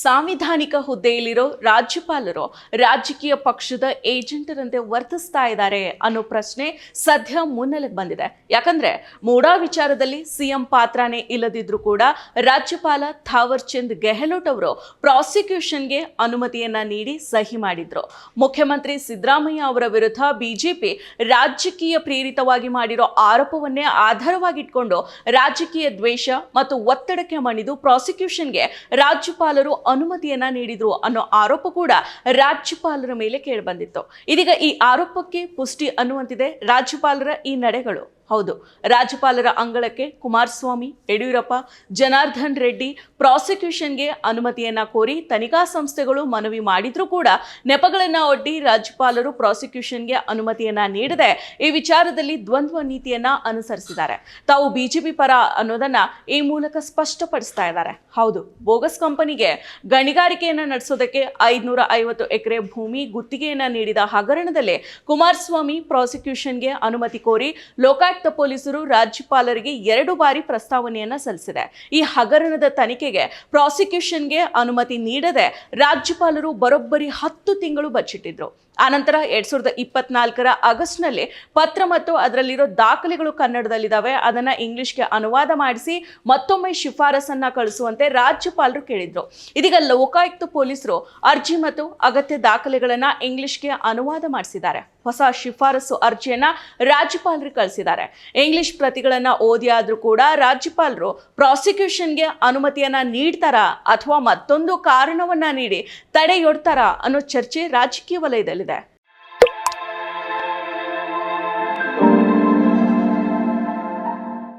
ಸಾಂವಿಧಾನಿಕ ಹುದ್ದೆಯಲ್ಲಿರೋ ರಾಜ್ಯಪಾಲರು ರಾಜಕೀಯ ಪಕ್ಷದ ಏಜೆಂಟರಂತೆ ವರ್ತಿಸ್ತಾ ಇದ್ದಾರೆ ಅನ್ನೋ ಪ್ರಶ್ನೆ ಸದ್ಯ ಮುನ್ನೆಲೆಗೆ ಬಂದಿದೆ. ಯಾಕಂದ್ರೆ ಮೂಡಾ ವಿಚಾರದಲ್ಲಿ ಸಿಎಂ ಪಾತ್ರನೇ ಇಲ್ಲದಿದ್ರು ಕೂಡ ರಾಜ್ಯಪಾಲ ಥಾವರ್ ಚಂದ್ ಗೆಹ್ಲೋಟ್ ಅವರು ಪ್ರಾಸಿಕ್ಯೂಷನ್ಗೆ ಅನುಮತಿಯನ್ನ ನೀಡಿ ಸಹಿ ಮಾಡಿದ್ರು. ಮುಖ್ಯಮಂತ್ರಿ ಸಿದ್ದರಾಮಯ್ಯ ಅವರ ವಿರುದ್ಧ ಬಿಜೆಪಿ ರಾಜಕೀಯ ಪ್ರೇರಿತವಾಗಿ ಮಾಡಿರೋ ಆರೋಪವನ್ನೇ ಆಧಾರವಾಗಿಟ್ಕೊಂಡು ರಾಜಕೀಯ ದ್ವೇಷ ಮತ್ತು ಒತ್ತಡಕ್ಕೆ ಮಣಿದು ಪ್ರಾಸಿಕ್ಯೂಷನ್ಗೆ ರಾಜ್ಯಪಾಲರು ಅನುಮತಿಯನ್ನ ನೀಡಿದ್ರು ಅನ್ನೋ ಆರೋಪ ಕೂಡ ರಾಜ್ಯಪಾಲರ ಮೇಲೆ ಕೇಳಿಬಂದಿತ್ತು. ಇದೀಗ ಈ ಆರೋಪಕ್ಕೆ ಪುಷ್ಟಿ ಅನ್ನುವಂತಿದೆ ರಾಜ್ಯಪಾಲರ ಈ ನಡೆಗಳು. ಹೌದು, ರಾಜ್ಯಪಾಲರ ಅಂಗಳಕ್ಕೆ ಕುಮಾರಸ್ವಾಮಿ, ಯಡಿಯೂರಪ್ಪ, ಜನಾರ್ದನ್ ರೆಡ್ಡಿ ಪ್ರಾಸಿಕ್ಯೂಷನ್ಗೆ ಅನುಮತಿಯನ್ನ ಕೋರಿ ತನಿಖಾ ಸಂಸ್ಥೆಗಳು ಮನವಿ ಮಾಡಿದ್ರೂ ಕೂಡ ನೆಪಗಳನ್ನ ಒಡ್ಡಿ ರಾಜ್ಯಪಾಲರು ಪ್ರಾಸಿಕ್ಯೂಷನ್ಗೆ ಅನುಮತಿಯನ್ನ ನೀಡದೆ ಈ ವಿಚಾರದಲ್ಲಿ ದ್ವಂದ್ವ ನೀತಿಯನ್ನ ಅನುಸರಿಸಿದ್ದಾರೆ. ತಾವು ಬಿಜೆಪಿ ಪರ ಅನ್ನೋದನ್ನ ಈ ಮೂಲಕ ಸ್ಪಷ್ಟಪಡಿಸ್ತಾ ಇದ್ದಾರೆ. ಹೌದು, ಬೋಗಸ್ ಕಂಪನಿಗೆ ಗಣಿಗಾರಿಕೆಯನ್ನ ನಡೆಸೋದಕ್ಕೆ 550 ಎಕರೆ ಭೂಮಿ ಗುತ್ತಿಗೆಯನ್ನ ನೀಡಿದ ಹಗರಣದಲ್ಲಿ ಕುಮಾರಸ್ವಾಮಿ ಪ್ರಾಸಿಕ್ಯೂಷನ್ಗೆ ಅನುಮತಿ ಕೋರಿ ಲೋಕಾಯುಕ್ತ ಪೊಲೀಸರು ರಾಜ್ಯಪಾಲರಿಗೆ 2 ಬಾರಿ ಪ್ರಸ್ತಾವನೆಯನ್ನ ಸಲ್ಲಿಸಿದೆ. ಈ ಹಗರಣದ ತನಿಖೆಗೆ ಪ್ರಾಸಿಕ್ಯೂಷನ್ಗೆ ಅನುಮತಿ ನೀಡದೆ ರಾಜ್ಯಪಾಲರು ಬರೋಬ್ಬರಿ 10 ತಿಂಗಳು ಬಚ್ಚಿಟ್ಟಿದ್ರು. ಆನಂತರ 2024 ಆಗಸ್ಟ್ನಲ್ಲಿ ಪತ್ರ ಮತ್ತು ಅದರಲ್ಲಿರೋ ದಾಖಲೆಗಳು ಕನ್ನಡದಲ್ಲಿದ್ದಾವೆ, ಅದನ್ನ ಇಂಗ್ಲಿಷ್ಗೆ ಅನುವಾದ ಮಾಡಿಸಿ ಮತ್ತೊಮ್ಮೆ ಶಿಫಾರಸನ್ನ ಕಳಿಸುವಂತೆ ರಾಜ್ಯಪಾಲರು ಕೇಳಿದ್ರು. ಇದೀಗ ಲೋಕಾಯುಕ್ತ ಪೊಲೀಸರು ಅರ್ಜಿ ಮತ್ತು ಅಗತ್ಯ ದಾಖಲೆಗಳನ್ನ ಇಂಗ್ಲಿಷ್ಗೆ ಅನುವಾದ ಮಾಡಿಸಿದ್ದಾರೆ. ಹೊಸ ಶಿಫಾರಸು ಅರ್ಜಿಯನ್ನ ರಾಜ್ಯಪಾಲರಿಗೆ ಕಳಿಸಿದ್ದಾರೆ. ಇಂಗ್ಲಿಷ್ ಪ್ರತಿಗಳನ್ನ ಓದಿ ಆದ್ರೂ ಕೂಡ ರಾಜ್ಯಪಾಲರು ಪ್ರಾಸಿಕ್ಯೂಷನ್ಗೆ ಅನುಮತಿಯನ್ನ ನೀಡ್ತಾರಾ ಅಥವಾ ಮತ್ತೊಂದು ಕಾರಣವನ್ನ ನೀಡಿ ತಡೆಯೊಡ್ತಾರಾ ಅನ್ನೋ ಚರ್ಚೆ ರಾಜಕೀಯ ವಲಯದಲ್ಲಿದೆ.